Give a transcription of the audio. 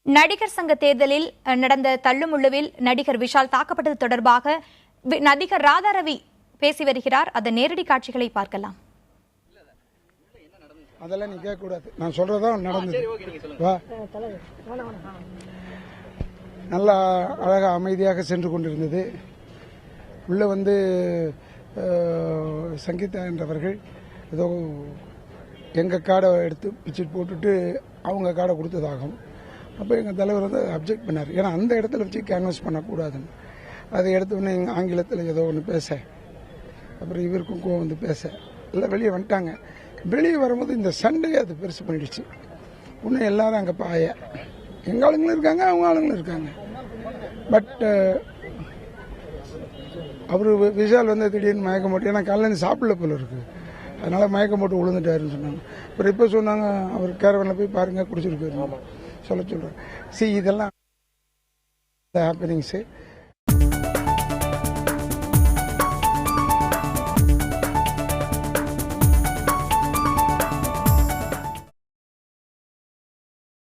நடிகர் சங்க தேர்தலில் நடந்த தள்ளுமுள்ளுவில் நடிகர் விஷால் தாக்கப்பட்டது தொடர்பாக நடிகர் ராதாரவி பேசி வருகிறார். அதன் நேரடி காட்சிகளை பார்க்கலாம். அதெல்லாம் நீ கேட்க கூடாது. நான் சொல்றதான் நடந்தது. நல்லா அழகா அமைதியாக சென்று கொண்டிருந்தது. உள்ள வந்து சங்கீதா என்றவர்கள் ஏதோ எங்க காடை எடுத்து பிச்சுட்டு போட்டுட்டு அவங்க காடை கொடுத்ததாகும். அப்போ எங்கள் தலைவர் வந்து அப்ஜெக்ட் பண்ணார். ஏன்னா அந்த இடத்துல வச்சு கேன்வஸ் பண்ணக்கூடாதுன்னு. அதை எடுத்தோடனே ஆங்கிலத்தில் ஏதோ ஒன்று பேச, அப்புறம் இவருக்கும் கோவம் வந்து பேச எல்லாம் வெளியே வந்துட்டாங்க. வெளியே வரும்போது இந்த சண்டையை அது பெருசு பண்ணிடுச்சு. இன்னும் எல்லாரும் அங்கே பாய எங்கள் ஆளுங்களும் இருக்காங்க, அவங்க ஆளுங்களும் இருக்காங்க. பட் அவர் விஷால் வந்து திடீர்னு மயக்கம் போட்டு, ஏன்னா காலையில் சாப்பிடல போல இருக்கு, அதனால மயக்கம் போட்டு விழுந்துட்டாருன்னு சொன்னாங்க. அப்புறம் இப்போ சொன்னாங்க அவர் கேரவனில் போய் பாருங்க குடிச்சிருக்காரு சொல்ல சொல்கிறேன். இதெல்லாம் ஹேப்பனிங்ஸு.